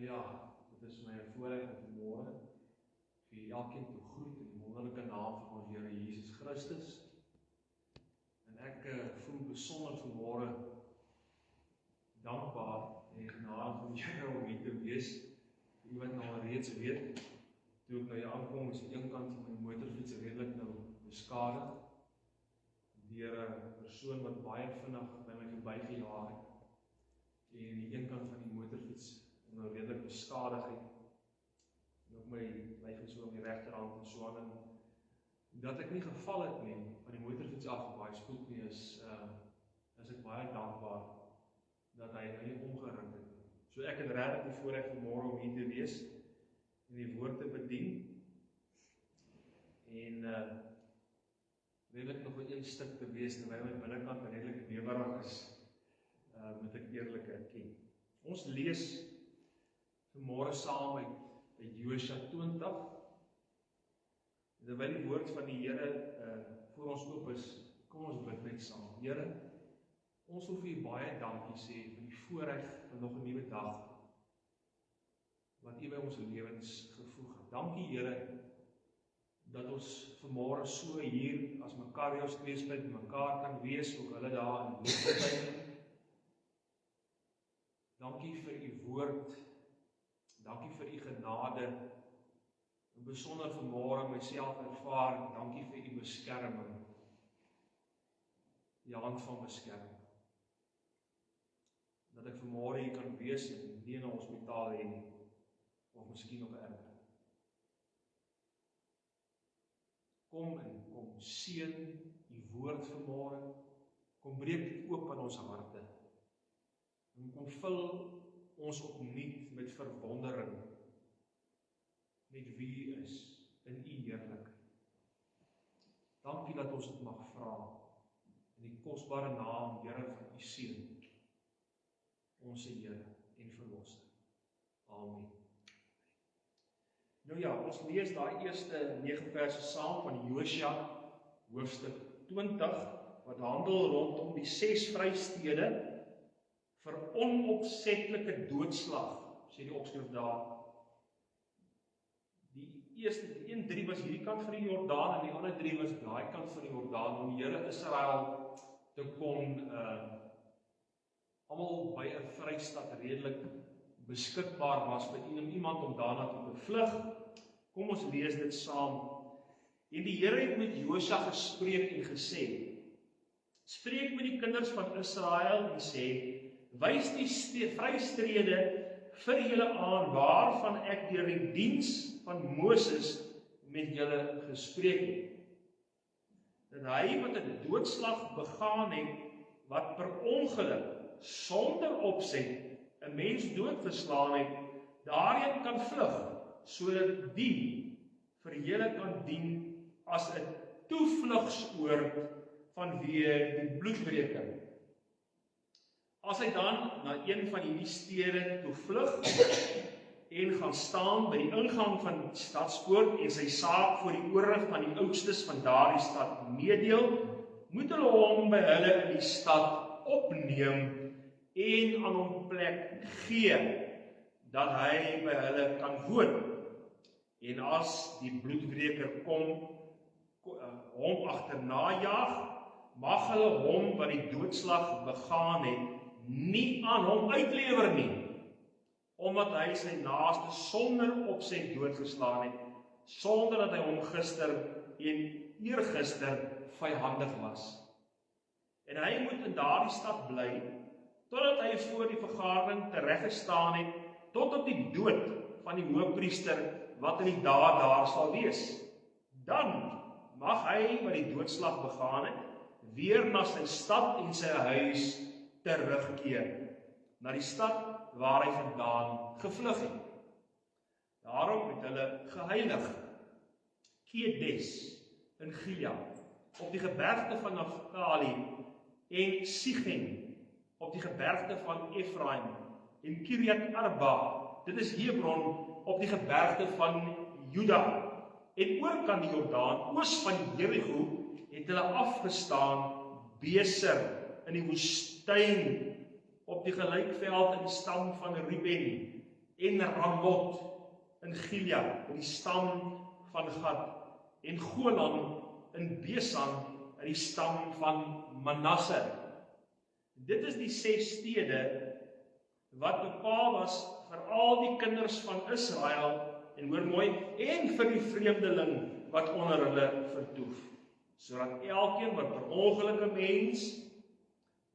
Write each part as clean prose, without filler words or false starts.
Ja, dit is my voorreg om vanmôre vir elkeen te groet in die wonderlike naam van ons Here Jesus Christus. En ek voel besonder vanmôre dankbaar en genadig van die Here om hier te wees. Vir u wat nou reeds weet, toe ek nou hier aankom, is die een kant van my motorfiets redelik nou beskadig deur 'n persoon wat baie vinnig by my verbygejaag het. En die een kant van die motorfiets nou redelik beskadig het. En ook my lyf so aan die regterhand en so aan. En dat ek nie geval het nie, van die motorfiets af baie spoed nie, is ek baie dankbaar dat hy nie omgerig het. So ek het regtig die voorreg vanmôre om hier te wees en die woord te bedien. En redelik nog een stuk te wees terwyl my binnekant redelik bewerig is, moet ek eerlik erken. Ons lees vanmôre saam uit Josua 20. En terwyl die woord van die Here voor ons oop is, kom ons bid net saam. Here, ons wil vir u baie dankie sê vir die voorreg van nog 'n nuwe dag wat u by ons lewens gevoeg het. Dankie Here dat ons vanmôre so hier as mekaar jou tweespit mekaar kan wees, ook hulle daar in liefde. Dankie vir u woord. Dankie vir u genade. En besonder vanmôre myself ervaar, dankie vir u beskerming. Die hand van beskerming. Dat ek vanmôre hier kan wees en nie in 'n hospitaal hê nie, of miskien nog erger. Kom seën u woord vanmôre. Kom breek dit oop in ons harte. En kom vul ons opnuut met verwondering met wie u is in u heerlikheid. Dankie dat ons dit mag vra in die kosbare naam, Here, van u seun, ons Here en Verlosser. Amen. Nou ja, ons lees daai eerste 9 verse saam van Josua hoofstuk 20 wat handel rondom die 6 vrystede vir onopsetlike doodslag, sê die opskrif daar. Die eerste 1-3 was hierdie kant van die Jordaan en die ander 3 was daai kant van die Jordaan om die Here Israel te kon almal by 'n vrystad redelik beskikbaar was vir iemand om daarna te vlug. Kom ons lees dit saam. En die Here het met Josua gespreek en gesê: Spreek met die kinders van Israel en sê: Wys die vrystrede vir julle aan waarvan ek deur die diens van Moses met julle gespreek het. Dat hy wat 'n doodslag begaan het, wat per ongeluk sonder opset 'n mens doodgeslaan het, daarheen kan vlug, sodat die vir julle kan dien as 'n toevlugsoord vanweë die bloedbreking. As hy dan na een van hierdie stede toe vlug en gaan staan by die ingang van die stadspoort en sy saak voor die ore van die oudstes van daardie stad meedeel, moet hulle hom by hulle in die stad opneem en aan hom plek gee, dat hy by hulle kan woon. En as die bloedbreker hom agterna jaag, mag hulle hom wat die doodslag begaan het, nie aan hom uitlewer nie, omdat hy sy naaste sonder opset doodgeslaan het, sonder dat hy hom gister en eergister vyhandig was. En hy moet in daardie stad bly, totdat hy voor die vergadering tereggestaan het, tot op die dood van die hoofpriester wat in die dae daar sal wees. Dan mag hy wat die doodslag begaan het, weer na sy stad en sy huis terugkeer, na die stad waar hy vandaan gevlug het. Daarom het hulle geheilig Kedes in Gilead, op die gebergte van Naftali, en Sichem, op die gebergte van Efraim, en Kiriat Arba, dit is Hebron, op die gebergte van Juda, en oorkant die Jordaan, oos van Jericho, het hulle afgestaan Beser in die woestyn, op die gelykveld in die stam van Ruben, en Ramot in Gilead, in die stam van Gad, en Golan in Besan, in die stam van Manasse. Dit is die 6 stede wat bepaal was vir al die kinders van Israel, en hoor mooi, en vir die vreemdeling wat onder hulle vertoef, sodat elkeen wat per ongeluk 'n mens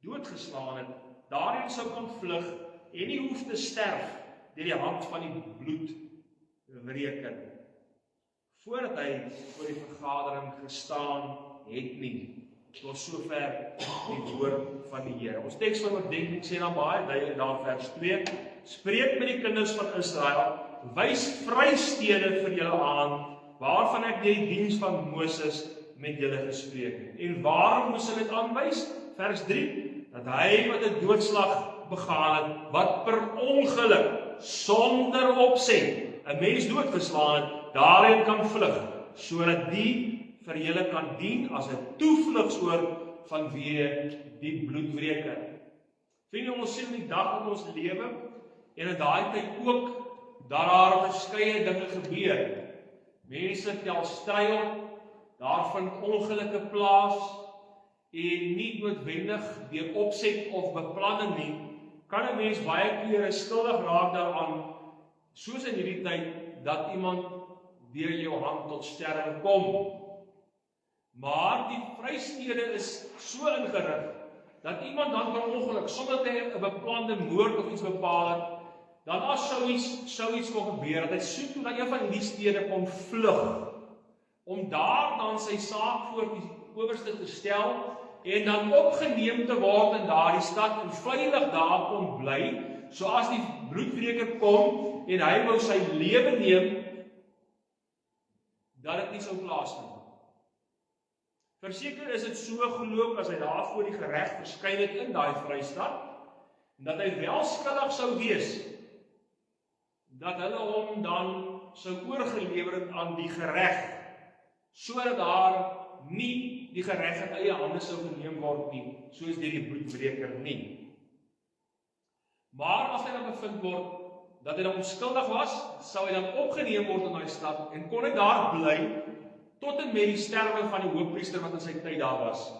doodgeslaan het, daarin sou kan vlug en nie hoef te sterf deur die hand van die bloedwreker, voordat hy voor die vergadering gestaan het nie. Tot sover die woord van die Here. Ons teks van oordenking sê dan baie duidelik daar vers 2, spreek met die kinders van Israel, wys vrystede vir julle aan, waarvan ek deur die diens van Moses met julle gespreek het. En waarom moes hulle dit aanwys? Vers 3, dat hy wat 'n doodslag begaan het, wat per ongeluk, sonder opset, 'n mens doodgeslaan het, daarin kan vlug, sodat die vir julle kan dien as 'n toevlugsoord vanweë die bloedwreker. Vriende, ons sien in die dag wat ons lewe, en in daai tyd ook, dat daar verskeie dinge gebeur. Mense tel stry op, daar vind ongelukke plaas, en nie noodwendig deur opset of beplanning nie, kan 'n mens baie kere skuldig raak daaraan, soos in hierdie tyd, dat iemand deur jou hand tot sterwe kom. Maar die vrystede is so ingerig, dat iemand dan per ongeluk, sonder dat hy 'n beplande moord of iets bepaal het, dan as sou iets kon gebeur, dat hy soek toe na een van die stede kon vlug, om daar dan sy saak voor die owerste te stel, en dan opgeneem te word in daardie stad, en veilig daar kon bly, so as die bloedwreker kom, en hy wou sy lewe neem, dat dit nie sou plaasvind. Verseker is dit so geloop, as hy daar voor die gereg verskyn het in daai Vrystaat, dat hy wel skuldig sou wees, dat hulle hom dan sou oorgelewer het aan die gereg, sodat daar nie die gereg in eie hande sou geneem word nie, soos deur die bloedwreker nie. Maar as hy dan bevind word, dat hy dan onskuldig was, sou hy dan opgeneem word in daai stad, en kon hy daar bly, tot en met die sterwe van die hoofpriester wat in sy tyd daar was.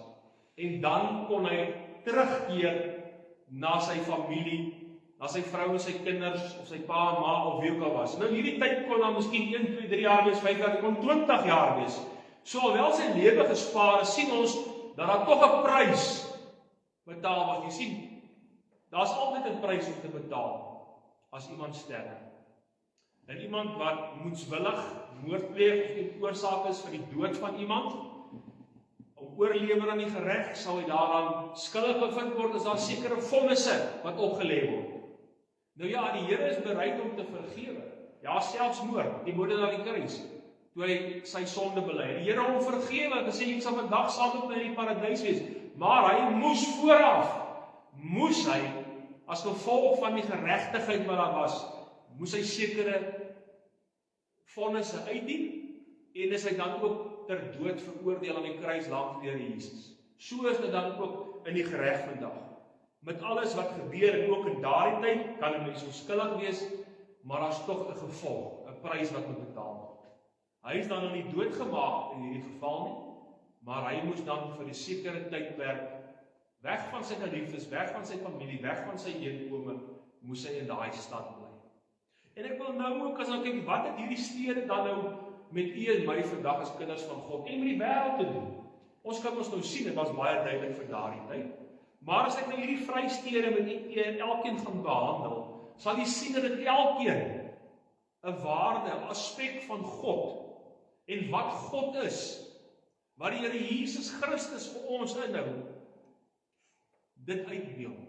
En dan kon hy terugkeer na sy familie, na sy vrou en sy kinders, of sy pa en ma, of wie ook al was. Nou hierdie tyd kon dan miskien 1, 2, 3 jaar wees, 5 jaar, dit kon 20 jaar wees. So alhoewel sy lewe gespaar is, sien ons, dat daar tog 'n prys betaal was. Jy sien, daar's altyd 'n prys om te betaal, as iemand sterf. En iemand wat moedswillig moord pleeg, of die oorsaak is vir die dood van iemand, om oorlewer aan die gereg, sal hy daaraan skuldig bevind word, as daar sekere vonnisse wat opgelê word. Nou ja, die Here is bereid om te vergewe. Ja, selfs moord, die moord aan die kruis, toe hy sy sonde bely. Die Here hom vergewe, en sê, jy sal vandag saam met my in die paradys wees. Maar hy moes vooraf, as gevolg van die geregtigheid wat daar was, moes hy sekere vonnisse uitdien, en is hy dan ook ter dood veroordeel aan die kruis langs die Here Jesus. So is dit dan ook in die gereg vandag. Met alles wat gebeur, en ook in daardie tyd, kan 'n mens onskuldig wees, maar daar's tog 'n gevolg, 'n prys wat moet betaal word. Hy is dan nog nie doodgemaak in hierdie geval nie, maar hy moes dan vir 'n sekere tydperk weg van sy geliefdes, weg van sy familie, weg van sy heenkome, moes hy in daai stad bly. En ek wil nou ook, as nou kyk, wat het hierdie stede dan nou met u en my vandag as kinders van God, en met die wêreld te doen? Ons kan ons nou sien, dit was baie duidelik vir daardie tyd. Maar as ek nou hierdie vrystede met u en elkeen gaan behandel, sal jy sien dat dit elkeen 'n waarde, 'n aspek van God, en wat God is, wat die Here Jesus Christus vir ons inhou, dit uitbeeld.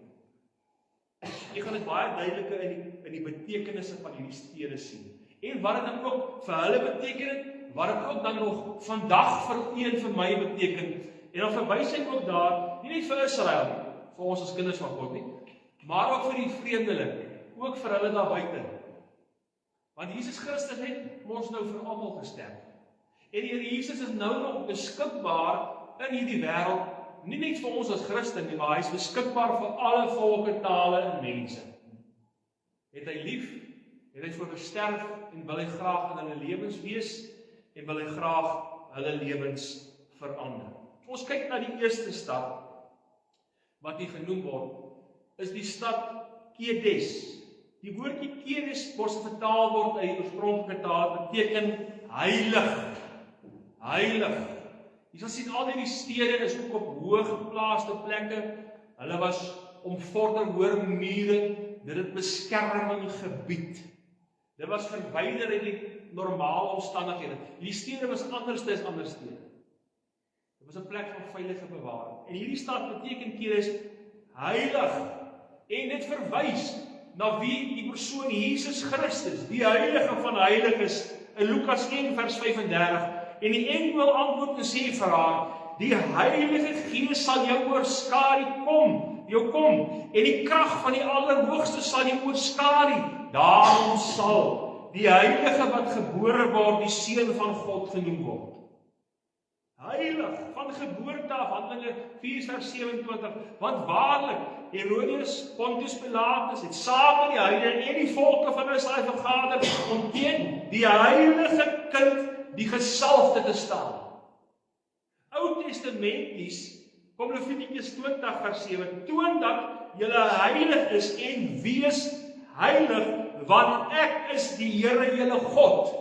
Jy gaan dit baie duideliker in die betekenisse van hierdie stede sien. En wat dit dan ook vir hulle beteken het, wat dit ook dan nog vandag vir u en vir my beteken. En dan verwys hy ook daar, nie net vir Israel nie, vir ons as kinders van God nie, maar ook vir die vreemdeling, ook vir hulle daar buite. Want Jesus Christus het ons nou vir almal gesterf. En die Here Jesus is nou nog beskikbaar in hierdie wêreld, nie net vir ons as Christen nie, maar hy is beskikbaar vir alle volke, tale en mense. Het hy lief het hy voor gesterf en wil hy graag in hulle lewens wees en wil hy graag hulle lewens verander. Ons kyk na die eerste stad wat hier genoem word, is die stad Kedes. Die woordjie Kedes vertaal word uit die oorspronklike taal, beteken heilig. Heilig. Jy sal sien al die stede is ook op hoog geplaaste plekke. Hulle was omvorder hoër mure, dit het beskerming gebied. Dit was verwyder uit die normale omstandighede. Die stede was anders as ander stede. Dit was 'n plek van veilige bewaring. En hierdie stad beteken Kedes heilig. En dit verwys na wie die persoon Jesus Christus, die heilige van heiliges, in Lukas 1 vers 35. En die engel antwoord en sê vir haar, die Heilige Gees sal jou oorskadu kom, en die krag van die Allerhoogste sal jou oorskadu. Daarom sal die heilige wat gebore word, die seun van God genoem word. Heilig, van geboorte af, Handelinge 4 vers 27, want waarlik, Herodias, Pontius Pilatus, het saam met die heidene en die volke van Israel vergader om teen die heilige kind, die gesalfde te staan. Ou Testamenties, kom Levitikus 20 vers 7, toon dat julle heilig is en wees heilig, want ek is die Here julle God.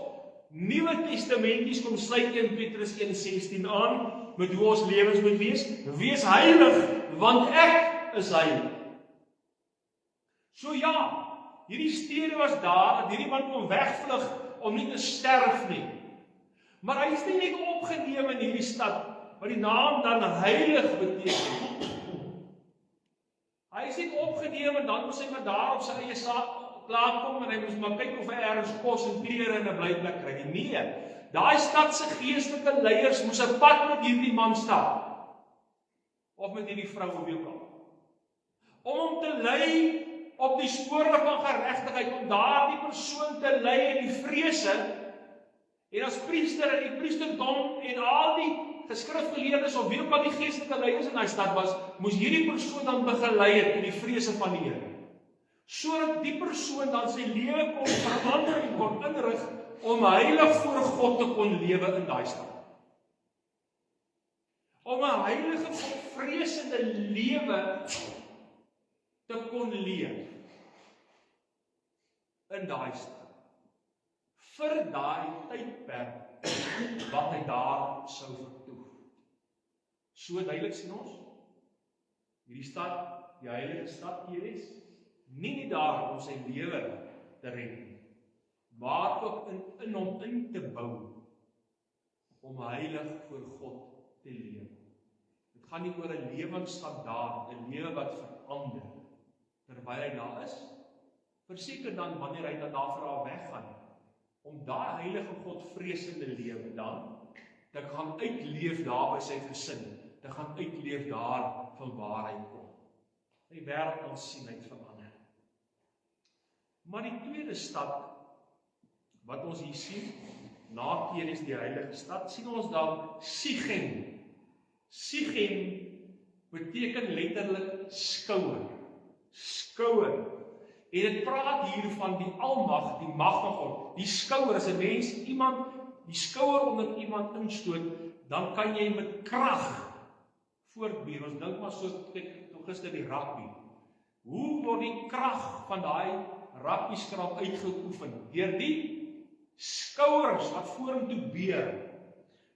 Nuwe Testamenties kom sluit 1 Petrus 1:16 aan, met hoe ons lewens moet wees. Wees heilig, want ek is heilig. So ja, hierdie stede was daar, dat hierdie man kon wegvlug om nie te sterf nie. Maar hy is nie net opgeneem in hierdie stad, wat die naam dan heilig beteken. Hy is nie opgeneem en dan moes hy maar daar op sy eie plaas kom en hy moes maar kyk of hy ergens kos en klere en 'n blyplek kry. Nee, daai stad se geestelike leiers moes 'n pad met hierdie man stap. Of met hierdie vrou of wie ook al. Om hom te lei op die spore van geregtigheid, om daardie persoon te lei in die vrese. En as priester in die priesterdom en al die geskrifgeleerdes of wie ook al die geestelike leiers in daai stad was, moes hierdie persoon dan begelei het in die vrese van die Here. Sodat die persoon dan sy lewe kon verander en kon inrig om heilig voor God te kon lewe in daai stad. Om 'n heilige, godvreesende lewe te kon leef in daai stad. Vir daai tydperk wat hy daar sou vertoef. So duidelik sien ons, hierdie stad, die heilige stad Kedes, nie daar om sy lewe te red nie, maar ook in hom in te bou, om heilig voor God te lewe. Dit gaan nie oor 'n lewensstandaard, 'n lewe wat verander, terwyl hy daar is, verseker dan wanneer hy dan daar vir haar weggaan, om daai heilige godvreesende lewe dan te gaan uitleef daar by sy gesin, te gaan uitleef daar van waar hy kom. Die wêreld kan sien hy verander. Maar die tweede stad wat ons hier sien, na Kedes die heilige stad, sien ons dan Sichem. Sichem beteken letterlik skouer. Skouer. En dit praat hier van die almag, die mag van God. Die skouer, as 'n mens die skouer onder iemand instoot, dan kan jy met krag voortbeer. Ons dink maar so, kyk, toe gister die rugby. Hoe word die krag van daai rugby-skrap uitgeoefen? Deur die skouers wat vorentoe beer.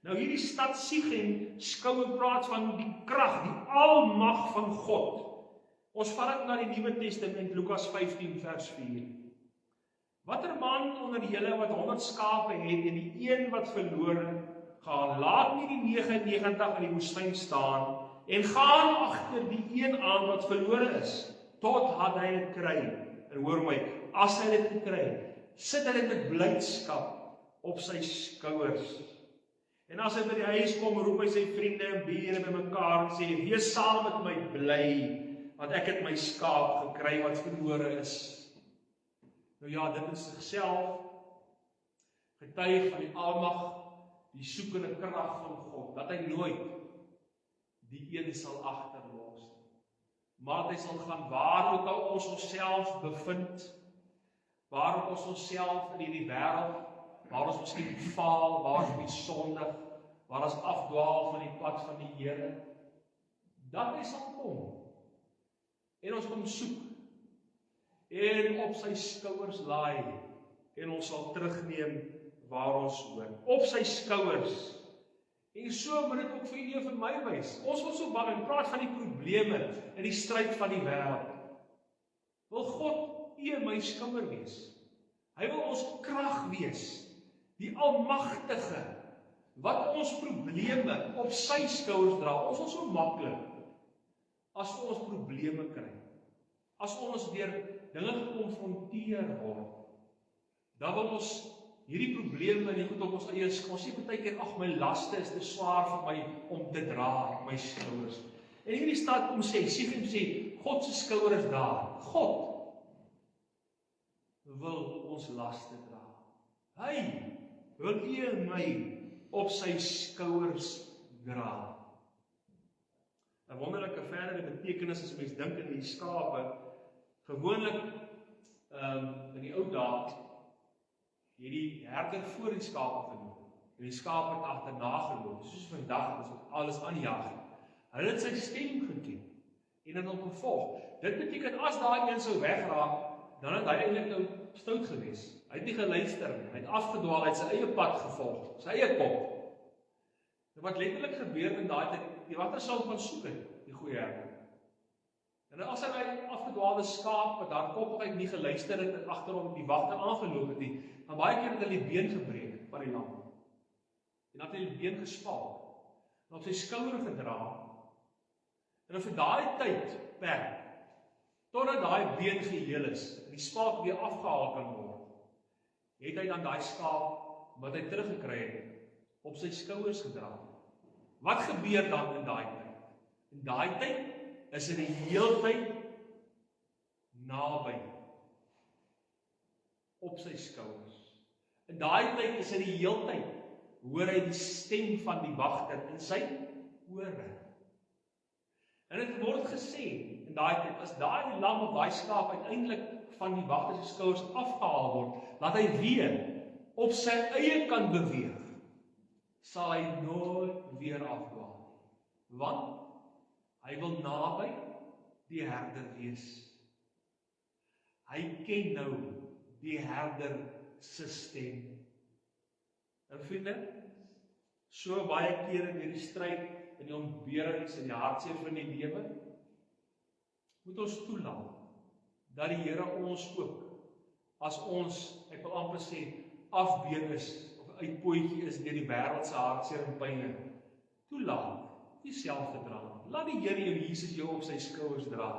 Nou hierdie stad Sichem, skouer praat van die krag, die almag van God. Ons vat dit na die Nuwe Testament, Lukas 15 vers 4. Watter man onder julle wat 100 skape het en die een wat verlore gaan, laat nie die 99 in die woestyn staan en gaan agter die een aan wat verlore is, tot hy dit kry. En hoor my, as hy dit gekry het, sit hy dit met blydskap op sy skouers. En as hy by die huis kom, roep hy sy vriende en bure bymekaar en sê, wees saam met my bly, want ek het my skaap gekry wat verlore is. Nou ja, dit in sigself getuig van die almag, die soekende krag van God, dat hy nooit die een sal agterlos, maar hy sal gaan waar ook al ons onsself bevind, waarop ons onsself in hierdie wêreld, waar ons miskien faal, waar ons miskien sondig, waar ons afdwaal van die pad van die Here, dat hy sal kom en ons kom soek en op sy skouers laai en ons sal terugneem waar ons hoort. Op sy skouers. En so moet dit ook vir u en vir my wees. Ons wil so baie praat van die probleme en die stryd van die wêreld. Wil God u en my skouer wees. Hy wil ons krag wees. Die Almagtige wat ons probleme op sy skouers dra. Ons is so maklik as ons probleme kry. As ons deur dinge gekonfronteer word, dan wil ons hierdie probleme nie goed op ons eie skouers. Ons sê baie keer, ag, my laste is te swaar vir my om te dra op my skouers. En hierdie staat kom sê, Siegem sê, God se skouer is daar. God wil ons laste dra. Hy wil u en my op sy skouers dra. 'n wonderlike verdere betekenis as mens dink in die skape. Gewoonlik in die ou dae het die herder voor die skape geloop. En die skape het agterna geloop. Soos vandag is dit alles aanjaag. Hulle het sy stem geken en het hom gevolg. Dit beteken as daai een sou wegraak, dan het hy eintlik nou stout gewees. Hy het nie geluister nie. Hy het afgedwaal, hy het sy eie pad gevolg, sy eie kop. En wat letterlik gebeur in daai tyd, die watter sou gaan soek het, die goeie herder. En as hy afgedwaalde skaap wat daar kopgeit nie geluister het en agter hom die wagter aangeloop het nie, dan baie keer het hy die been gebreek van die lam. En dan het hy die been gespalk en op sy skouer gedra. En vir daai tydperk, totdat daai been geheel is en die spalk weer afgehaal kan word, het hy dan daai skaap wat hy teruggekry het op sy skouers gedra. Wat gebeur dan in daai tyd? In daai tyd is hy die heeltyd naby op sy skouers. In daai tyd is hy die heeltyd, hoor hy die stem van die wagter in sy ore. En dit word gesê in daai tyd, as daai lam of daai skaap uiteindelik van die wagter se skouers afgehaal word, laat hy weer op sy eie kan beweeg, sal hy nooit weer afdwaal. Want hy wil naby die herder wees. Hy ken nou die herder se stem. En vriende, so baie kere in hierdie stryd, in die ontberings en die hartseer van die lewe, moet ons toelaat dat die Here ons ook, as ons, ek wil amper sê, afbeen is, of uitpootjie is deur die wêreld se hartseer en pyne, toelaat, jouself te dra. Laat die Here jou Jesus jou op sy skouers dra.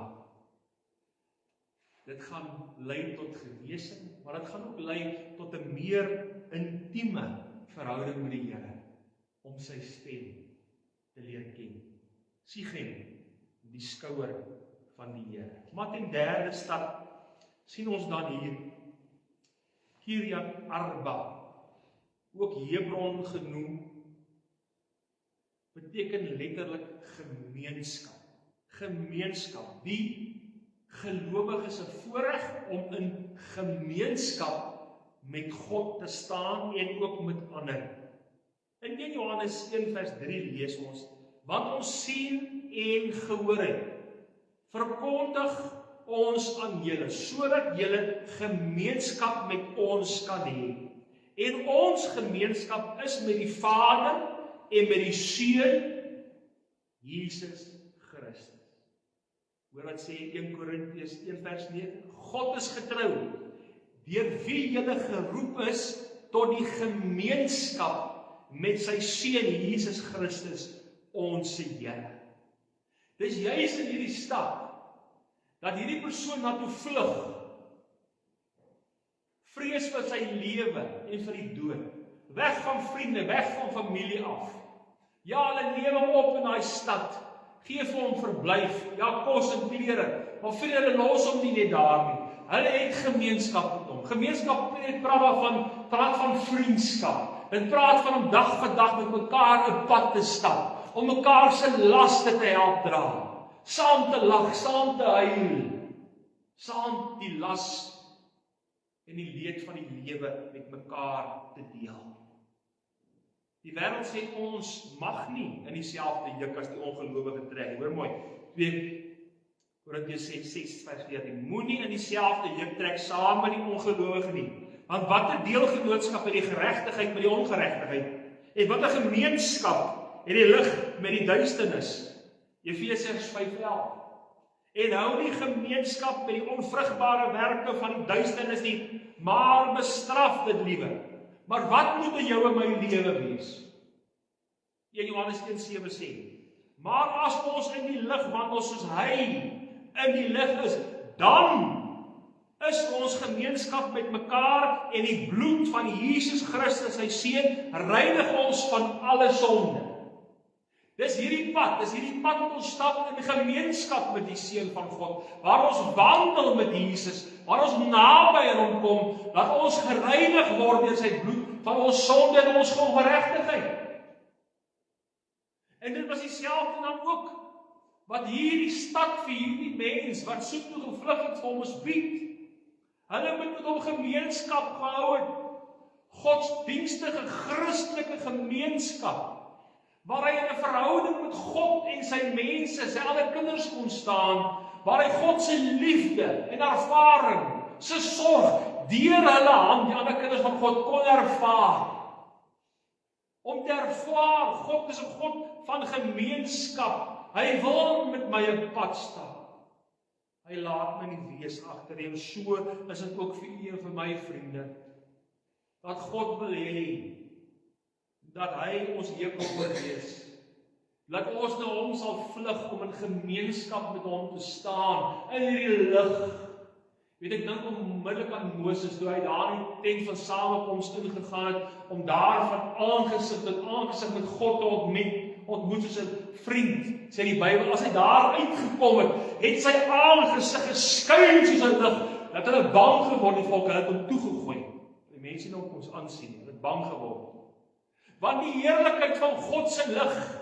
Dit gaan lei tot genesing, maar dit gaan ook lei tot 'n meer intieme verhouding met die Here, om sy stem te leer ken. Siegem, die skouer van die Here. Maar ten derde stad sien ons dan hier Kirjat Arba, ook Hebron genoem, beteken letterlik gemeenskap. Gemeenskap. Die gelowige se voorreg om in gemeenskap met God te staan en ook met ander. In 1 Johannes 1 vers 3 lees ons, want ons sien en gehoor het, verkondig ons aan julle, sodat julle gemeenskap met ons kan hê. En ons gemeenskap is met die Vader en met die Seun, Jesus Christus. Hoor wat sê 1 Korintiërs 1 vers 9, God is getrou, deur wie julle geroep is tot die gemeenskap met sy Seun Jesus Christus, ons Here. Dis juis in hierdie stad dat hierdie persoon na toe vlug, vrees vir sy lewe en vir die dood, weg van vriende, weg van familie af. Ja, hulle lewe op in daai stad, gee vir hom verblyf, ja, kos en klere, maar vriende, hulle los hom nie net daar nie. Hulle het gemeenskap met hom. Gemeenskap praat van vriendskap. Dit praat van om dag vir dag met mekaar 'n pad te stap, om mekaar se laste te help dra. Saam te lag, saam te huil, saam die las en die leed van die lewe met mekaar te deel. Die wêreld sê ons mag nie in dieselfde juk as die ongelowige trek. Hoor mooi, 2 Korintiërs 6:14, moenie in dieselfde juk trek saam met die ongelowige nie. Want watter deelgenootskap het die geregtigheid met die ongeregtigheid? En watter gemeenskap het die lig met die duisternis? Efesiërs 5:11. En hou nie gemeenskap met die onvrugbare werke van die duisternis nie, maar bestraf dit liewe. Maar wat moet in jou en my lewe wees? 1 Johannes 1:7 sê, maar as ons in die lig wandel soos hy in die lig is, dan is ons gemeenskap met mekaar en die bloed van Jesus Christus, sy seun, reinig ons van alle sonde. Dis hierdie pad wat ons stap in gemeenskap met die Seun van God, waar ons wandel met Jesus, waar ons naby aan hom kom, dat ons gereinig word deur sy bloed van ons sonde en ons ongeregtigheid. En dit was dieselfde dan ook wat hierdie stad vir hierdie mens wat soek toe gevlug het vir ons bied. Hulle moet met hom gemeenskap gehou het, godsdienstige Christelike gemeenskap, waar hy in 'n verhouding met God en sy mense, sy ander kinders kon staan, waar hy God se liefde en ervaring, sy sorg deur hulle hand, die ander kinders van God kon ervaar. Om te ervaar, God is 'n God van gemeenskap. Hy wil met my 'n pad stap. Hy laat my nie wees agter nie, en so is dit ook vir u en vir my vriende, dat God wil hê dat hy ons hekel moet wees. Dat ons na hom sal vlug om in gemeenskap met hom te staan in hierdie lig. Weet ek dink onmiddellik aan Moses toe hy daar in die tent van samekoms ingegaan het om daar van aangesig tot aangesig met God te ontmoet soos 'n vriend, sê die Bybel. As hy daar uitgekom het sy aangesig geskyn soos 'n lig, dat hulle bang geword het, volk, hulle het hom toegegooi. Die mense nou op ons aansien, hulle het bang geword. Want die heerlikheid van God se lig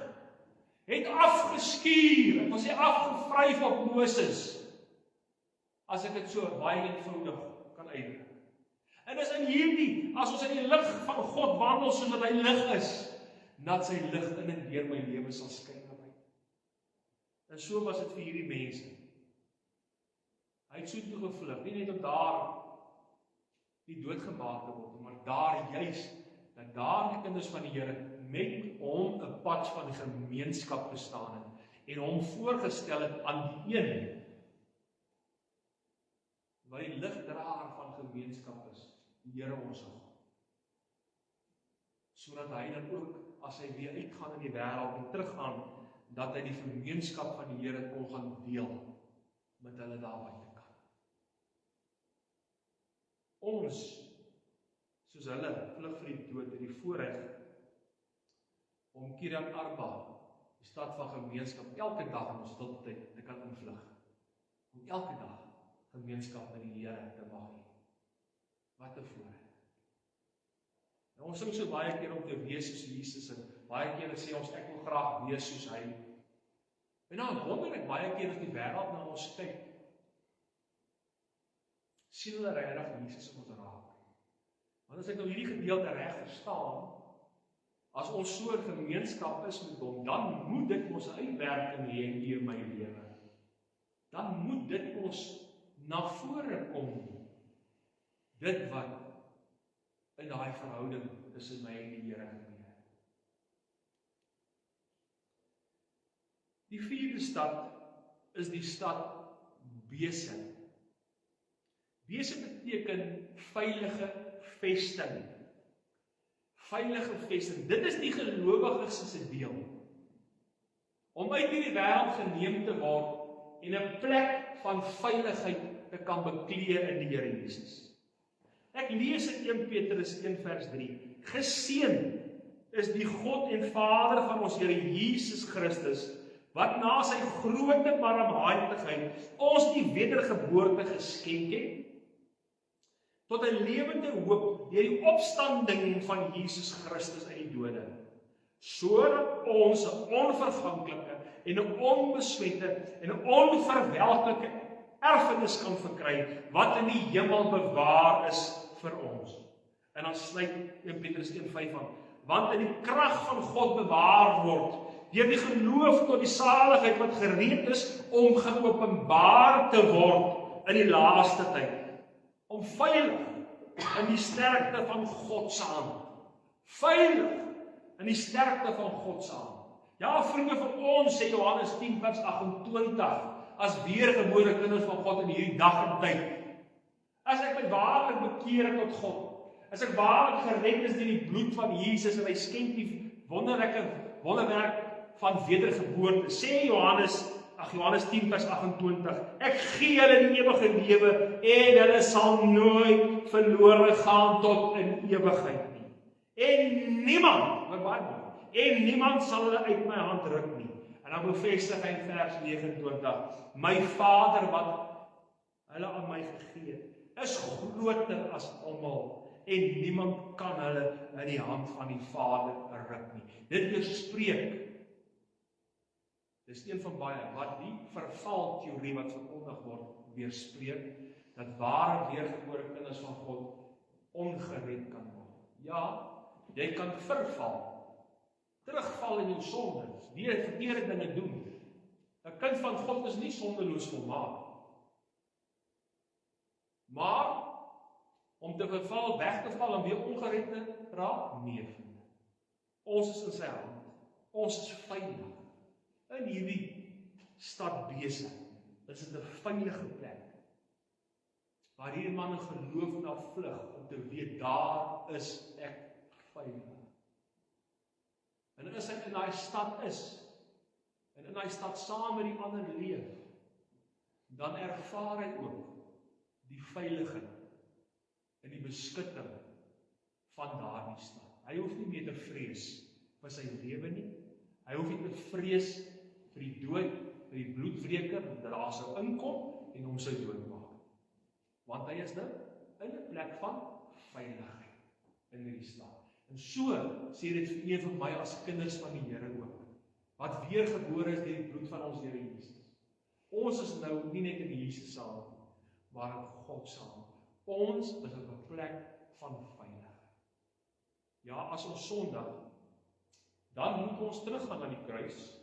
het afgeskuur, het ons sê afgevryf op Moses, as ek dit so baie eenvoudig kan uitdruk. En is in hierdie, as ons in die lig van God wandel soos wat hy lig is, dat sy lig in en deur my lewe sal skyn na my. En so was dit vir hierdie mense. Hy het so toe gevlug, nie net om daar die dood gemaak te word, maar daar juis dat daar die kinders van die Here met hom 'n pad van gemeenskap gestaan het en hom voorgestel het aan die een wat die ligdraer van gemeenskap is, die Here ons God. Sodat hy dan ook, as hy weer uitgaan in die wêreld en teruggaan, dat hy die gemeenskap van die Here kon gaan deel met hulle daar buitekant. Ons, soos hulle, vlug vir die dood, en die voorreg om Kiryat Arba, die stad van gemeenskap, elke dag in ons stilte te kan invlug. Om elke dag gemeenskap met die Here te mag hê. Wat 'n voorreg. Nou, ons sing so baie keer om te wees soos Jesus, en baie keer sê ons, ek wil graag wees soos hy. En nou wonder ek baie keer as die wêreld na ons kyk, sien hulle regtig Jesus in ons raak. Want as ek nou hierdie gedeelte reg verstaan, as ons so 'n gemeenskap is met hom, dan moet dit ons uitwerking hê in u en my lewe. Dan moet dit ons na vore kom. Dit wat in daai verhouding tussen my en die Here gebeur. Die vierde stad is die stad Besek. Besek beteken veilige vesting. Veilige vesting. Dit is die gelowiges se deel. Om uit hierdie wêreld geneem te word en 'n plek van veiligheid te kan beklee in die Here Jesus. Ek lees in 1 Petrus 1 vers 3. Geseën is die God en Vader van ons Here Jesus Christus, wat na sy groote barmhartigheid ons die wedergeboorte geskenk het, tot 'n lewende hoop deur die opstanding van Jesus Christus uit die dode, sodat ons 'n onverganklike en 'n onbesmette en 'n onverwelklike erfenis kan verkry, wat in die hemel bewaar is vir ons. En dan sluit 1 Petrus 1:5 aan, want in die krag van God bewaar word, deur die geloof tot die saligheid wat gereed is om geopenbaar te word in die laaste tyd, om veilig in die sterkte van God se hand. Veilig in die sterkte van God se hand. Ja, vriende van ons, sê Johannes 10 vers 28, as weergebore kinders van God in hierdie dag en tyd. As ek my waarlik bekeer tot God, as ek waarlik gered is deur die bloed van Jesus en hy skenk die wonderwerk van wedergeboorte, sê Johannes 10 vers 28, ek gee hulle die ewige lewe en hulle sal nooit verlore gaan tot in ewigheid nie. En niemand sal hulle uit my hand ruk nie. En dan bevestig hy in vers 29, my Vader wat hulle aan my gegee het, is groter as almal en niemand kan hulle in die hand van die Vader ruk nie. Dit weerspreek, dis een van baie, wat die vervalteorie wat verkondig word, weerspreek, dat ware weergebore kinders van God ongered kan word. Ja, jy kan verval, terugval in jou sondes, weer verkeerde dinge doen. 'n Kind van God is nie sondeloos volmaak. Maar, om te verval, weg te val en weer ongered te raak, nee, vriende. Ons is in sy hand. Ons is veilig. In hierdie stad besig. Dit is 'n veilige plek. Waar hierdie man in geloof na vlug, om te weet, daar is ek veilig. En as hy in daai stad is, en in daai stad saam met die ander leef, dan ervaar hy ook die veiligheid en die beskutting van daardie stad. Hy hoef nie meer te vrees vir sy lewe nie. Hy hoef nie te vrees vir die dood, vir die bloedwreker, dat daar sou inkom en hom sou doodmaak. Want hy is nou in 'n plek van veiligheid in hierdie stad. En so sê dit vir een van my as kinders van die Here ook, wat weergebore is deur die bloed van ons Here Jesus. Ons is nou nie net in Jesus se hand, maar in God se hand. Ons is op 'n plek van veiligheid. Ja, as ons sondig, dan moet ons teruggaan na die kruis,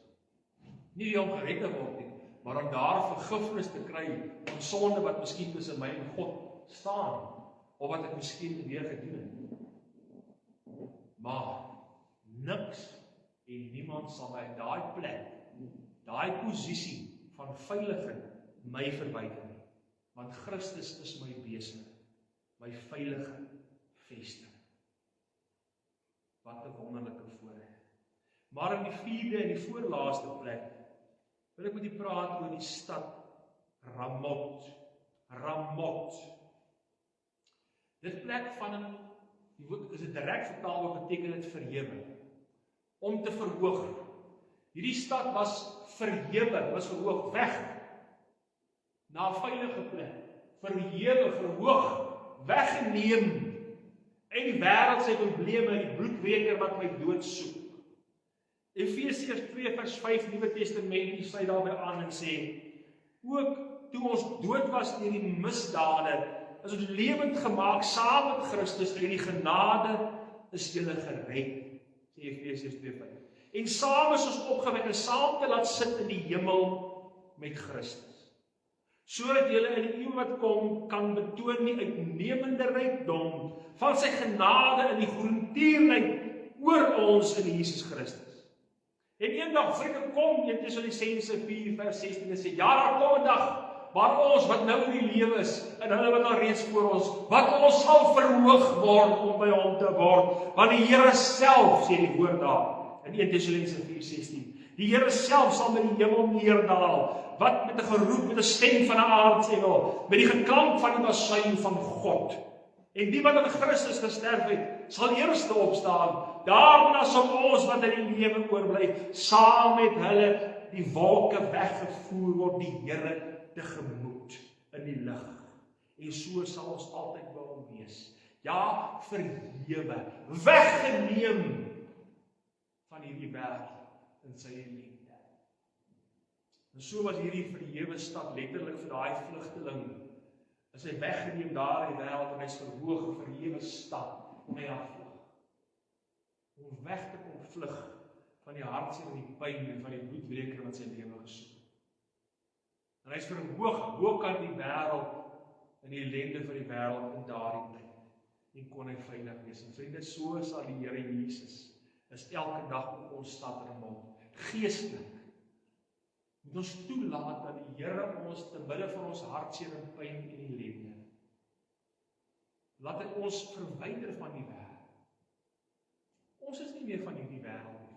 nie om gered te word nie, maar om daar vergifnis te kry van sonde wat miskien tussen my en God staan, of wat ek miskien weer gedoen het. Maar niks en niemand sal my daai plek, daai posisie van veiligheid my verwyder nie. Want Christus is my besig, my veilige vesting. Wat 'n wonderlike voorreg. Maar in die vierde en die voorlaaste plek, wil ek met u praat oor die stad Ramot. Ramot. Dit plek van die woord is 'n direk vertaal wat beteken dit verhewe. Om te verhoog. Hierdie stad was verhewe, was verhoog weg na 'n veilige plek. Verhewe, verhoog, weggeneem uit die wêreld se probleme, die bloedwreker wat my dood soek. Efesiërs 2 vers 5 Nuwe Testament, die sluit daarby aan en sê, ook toe ons dood was deur die misdade, is ons lewend gemaak saam met Christus, uit die genade is julle gered, sê Efesiërs 2:5. En saam is ons opgewek en saam te laat sit in die hemel met Christus. Sodat julle in die eeu wat kom kan betoon die uitnemende rykdom van sy genade in die goedertierenheid oor ons in Jesus Christus. En eendag, vriende, kom 1 Tessalonisense 4 vers 16 en sê, ja, daar kom 'n dag waar ons wat nou in die lewe is, en hulle wat al reeds voor ons, wat ons sal verhoog word om by hom te word, want die Here self, sê die woord daar, in 1 Tessalonisense 4:16, die Here self sal met die hemel neerdal, wat met 'n geroep, met 'n stem van 'n aartsengel, met die geklank van die basuin van God. En die wat in Christus gesterf het, sal eerste opstaan. Daarna sal ons wat in die lewe oorbly, saam met hulle die wolke weggevoer word, die Here tegemoet in die lig. En so sal ons altyd by hom wees. Ja, verhewe, weggeneem van hierdie wêreld in sy liefde. En so was hierdie verhewe stad letterlik vir daai vlugteling, is hy weggeneem daar in die wêreld en hy's verhoog, 'n verhewe stad, om hy afvlug. Om weg te kom vlug van die hartseer en die pyn en van die bloedbreker wat sy lewe gesoek. En hy's verhoog bokant die wêreld in die ellende van die wêreld in daardie tyd. En kon hy veilig wees. En vriende, so sal die Here Jesus is elke dag op ons stad remond. Geestelik. Moet ons toelaat dat die Here ons te midde van ons hartseer en pyn en ellende. Laat hy ons verwyder van die wêreld. Ons is nie meer van hierdie wêreld nie.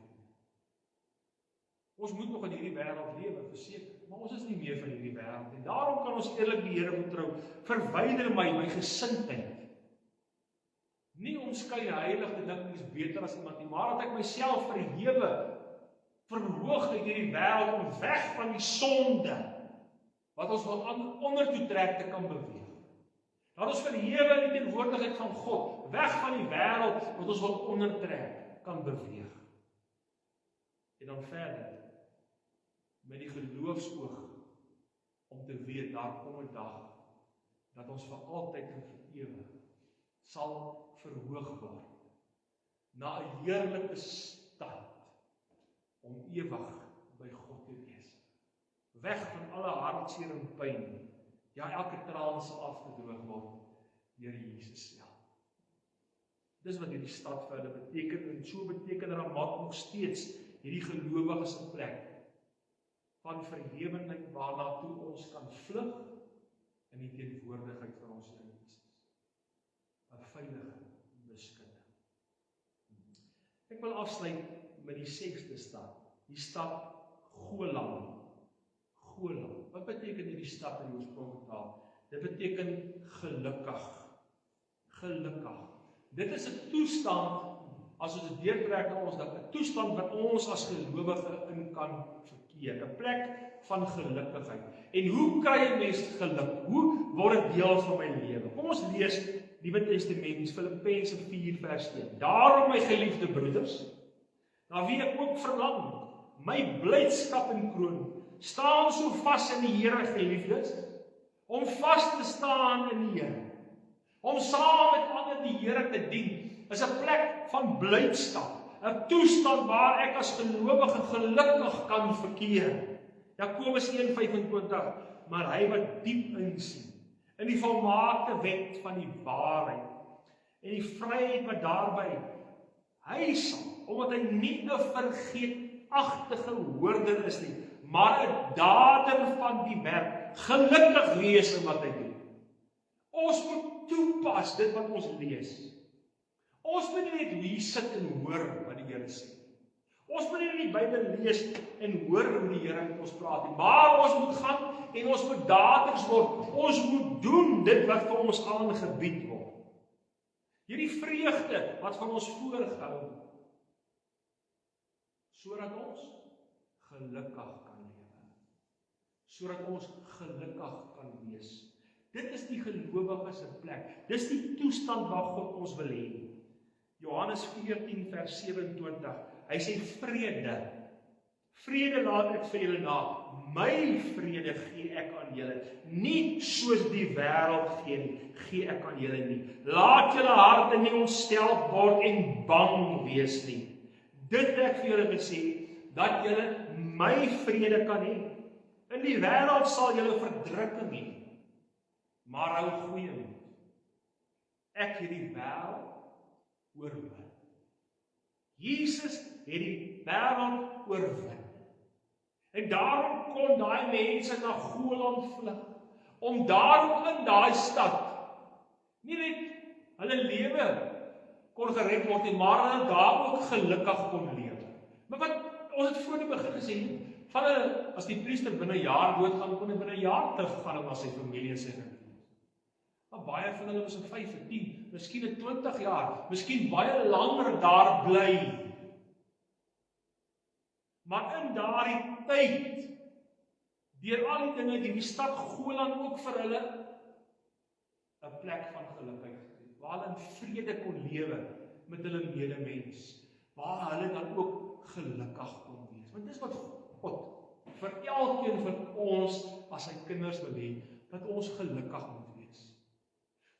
Ons moet nog in hierdie wêreld lewe, verseker, maar ons is nie meer van hierdie wêreld nie. Daarom kan ons eerlik die Here vertrou. Verwyder my gesindheid. Nie om skyn heilig te dink is beter as iemand nie, maar dat ek myself verhewe, verhoog uit hierdie wêreld om weg van die sonde wat ons wil ondertoe trek te kan beweeg. Dat ons verhewe in die teenwoordigheid van God, weg van die wêreld wat ons wil ondertrek, kan beweeg. En dan verder, met die geloofsoog, om te weet, daar kom 'n dag, dat ons vir altyd en vir ewig sal verhoog word, na 'n heerlike stad, om ewig by God te wees. Weg van alle hartseer en pyn, ja, elke traan sal afgedroog word deur Jesus self. Dis wat hierdie stad vir hulle beteken, en so beteken Ramat nog steeds hierdie gelowiges se plek van verhewenheid waarna toe ons kan vlug in die teenwoordigheid van ons Here Jesus. 'n veilige beskutting. Ek wil afsluit met die 6de stad, die stad Golan. Golan. Wat beteken hierdie stad in die oorspronklike taal? Dit beteken gelukkig. Gelukkig. Dit is 'n toestand, as ons dit deurtrek na ons, dat 'n toestand wat ons as gelowige in kan verkeer. 'n plek van gelukkigheid. En hoe kry 'n mens geluk? Hoe word dit deel van my lewe? Kom ons lees Nuwe Testament, Filippense 4 vers 1. Daarom, my geliefde broeders, na wie ek ook verlang, my blydskap en kroon, staan so vas in die Here, geliefdes, om vas te staan in die Here, om saam met ander die Here te dien, is 'n plek van blydskap, 'n toestand waar ek as gelowige gelukkig kan verkeer. Jakobus 1:25, maar hy wat diep insien in die volmaakte wet van die waarheid en die vryheid wat daarby, hy sal, omdat hy nie 'n vergeetachtige hoorder is nie, maar 'n dader van die werk, gelukkig wees in wat hy doen. Ons moet toepas dit wat ons lees. Ons moet nie net hier sit en hoor wat die Here sê. Ons moet nie die Bybel lees en hoor hoe die Here met ons praat nie, maar ons moet gaan en ons moet daders word. Ons moet doen dit wat vir ons aangebied word. Hierdie vreugde wat van ons voorgehou word, sodat ons gelukkig kan lewe. Sodat ons gelukkig kan wees. Dit is die gelowiges se plek. Dis die toestand waar God ons wil hê. Johannes 14 vers 27. Hy sê vrede. Vrede laat ek vir julle na. My vrede gee ek aan julle. Nie soos die wêreld gee nie, gee ek aan julle nie. Laat julle harte nie ontstel word en bang wees nie. Dit het ek vir julle gesê, dat julle my vrede kan hê. In die wêreld sal julle verdrukking hê. Maar hou goeie moed. Ek het die wêreld oorwin. Jesus het die wêreld oorwin. En daarom kon daai mense na Golan vlug, om daarom in daai stad nie net hulle lewe kon gered word nie, maar hulle daar ook gelukkig kon lewe. Maar wat ons het voor die begin gesê, van hulle, as die priester binne 'n jaar doodgaan, kon hy binne 'n jaar teruggaan na sy familie en sy vriende. Maar baie van hulle was in 5, 10, miskien in 20 jaar, miskien baie langer daar bly. Maar in daardie tyd, deur al die dinge, die stad Golan ook vir hulle 'n plek van gelukheid gegee, waar hulle in vrede kon lewe met hulle medemens, waar hulle dan ook gelukkig kon wees. Want dis wat God vir elkeen van ons as sy kinders wil hê, dat ons gelukkig moet wees.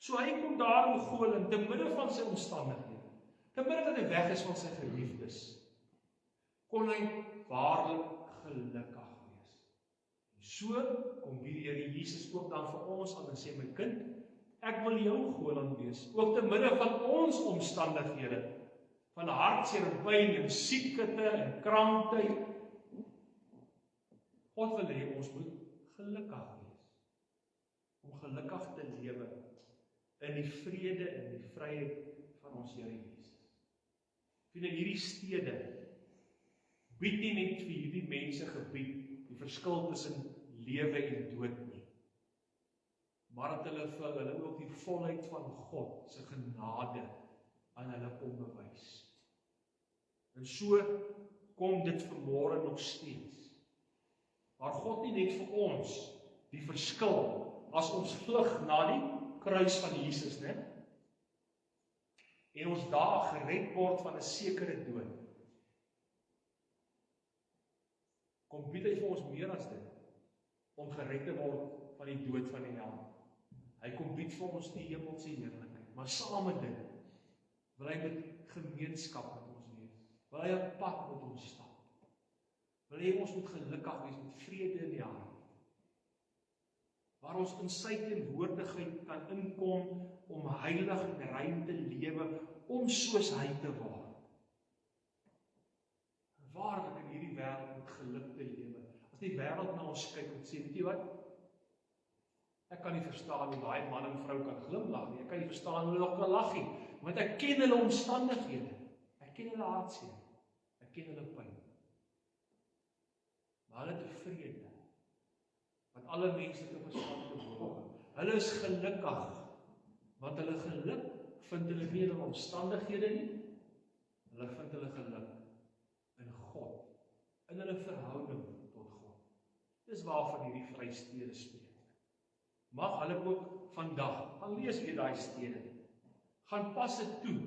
So hy kom daar in Golan, te midde van sy omstandighede, te midde dat hy weg is van sy geliefdes, kon hy waarlik gelukkig wees. En so kom die Here Jesus ook dan vir ons aan en sê, my kind, ek wil jou Golan wees, ook te midde van ons omstandighede, van hartseer en pyn en siekte en krankheid. God wil hê ons moet gelukkig wees, om gelukkig te lewe in die vrede en die vryheid van ons Here Jesus. Vriende, hierdie stede bied nie net vir hierdie mense gebied die verskil tussen lewe en dood nie, maar dat hulle vir hulle ook die volheid van God se genade aan hulle kom bewys. En so kom dit vanmôre nog steeds. Maar God nie net vir ons die verskil as ons vlug na die kruis van Jesus, né? En ons daar gered word van 'n sekere dood. Kom bied hy vir ons meer as dit, om gered te word van die dood van die hel. Hy kom bied vir ons die hemelse heerlikheid, maar saam met dit wil hy met gemeenskap met ons wees. Wil hy 'n pad met ons stap. Wil hy ons moet gelukkig wees met vrede in die hart. Waar ons in sy teenwoordigheid kan inkom om heilig en rein te lewe, om soos hy te word. Waarlik in hierdie wêreld met geluk te lewe. As die wêreld na ons kyk en sê, weet jy wat? Ek kan nie verstaan hoe daai man en vrou kan glimlag nie. Ek kan nie verstaan hoe hulle nog kan lag nie, want ek ken hulle omstandighede. Ek ken hulle hartseer. Ek ken hulle pyn. Maar hulle tevrede, wat alle menslike verstand verhoog. Hulle is gelukkig, want hulle geluk vind hulle nie in hulle omstandighede nie. Hulle vind hulle geluk in God, in hulle verhouding tot God. Dis waarvan hierdie vrystede spreek. Mag hulle ook vandag, gaan lees weer daai stede, gaan pas dit toe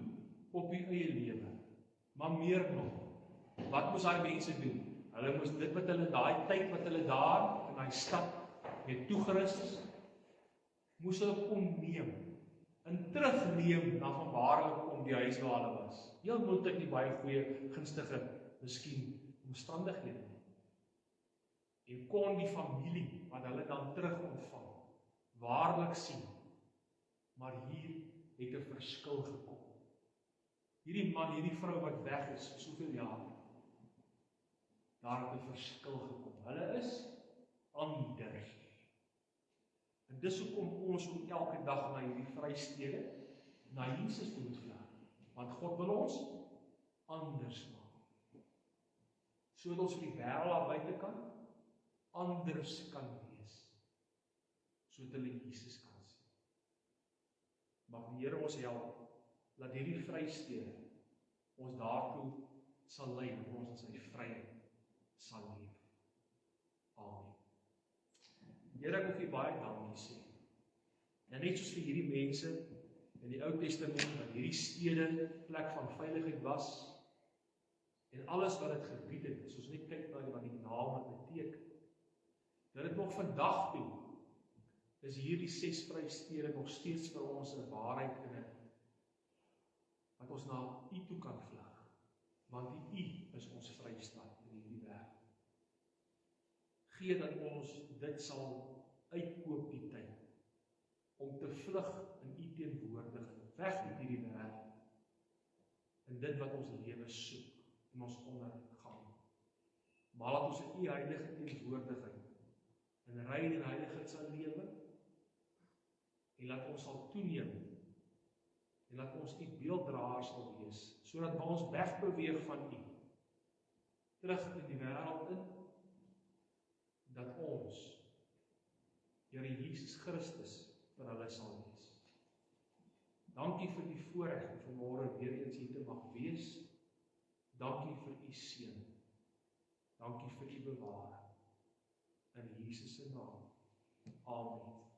op die eie lewe, maar meer nog, wat moes daai mense doen? Hulle moes dit wat hulle daai tyd wat hulle daar in daai stad mee toegerus is, moes hulle kom neem, en terugneem na van waar hulle kom die huis waar hulle was. Heel moontlik nie baie goeie, gunstige, miskien omstandighede nie. En kon die familie wat hulle dan terug ontvang, waarlik sien, maar hier het 'n verskil gekom. Hierdie man, hierdie vrou wat weg is vir soveel jare, daar het 'n verskil gekom. Hulle is anders. En dis hoekom ons ook elke dag na hierdie vrystede, na Jesus toe moet vra. Want God wil ons anders maak. Sodat ons vir die wêreld daar buitekant anders kan wees. Sodat hulle Jesus kan sien. Mag die Here ons help, dat hierdie vrystede ons daartoe sal lei, dat ons in sy vryheid sal leef. Amen. Here, ek wil vir baie dankie sê. En net soos vir hierdie mense in die Ou Testament, dat hierdie stede plek van veiligheid was, en alles wat dit gebied het, soos net kyk na wat die naam beteken, dat dit nog vandag toe, is hierdie 6 vrystede nog steeds vir ons 'n waarheid in dit, wat ons na U toe kan vlug, want U is ons vrystad in hierdie wêreld. Gee dat ons dit sal uitkoop die tyd, om te vlug in U teenwoordigheid, weg uit hierdie wêreld, en dit wat ons lewe soek, en ons ondergang. Maar laat ons in U heilige teenwoordigheid, in rein en heiligheid sal lewe, en laat ons sal toeneem, en laat ons U beelddraers sal wees, sodat ons wegbeweeg van U, terug in die wêreld in, dat ons, Here Jesus Christus, vir hulle sal wees. Dankie vir die voorreg om vanmôre weer eens hier te mag wees. Dankie vir U seën. Dankie vir U bewaring. In Jesus se naam. Amen.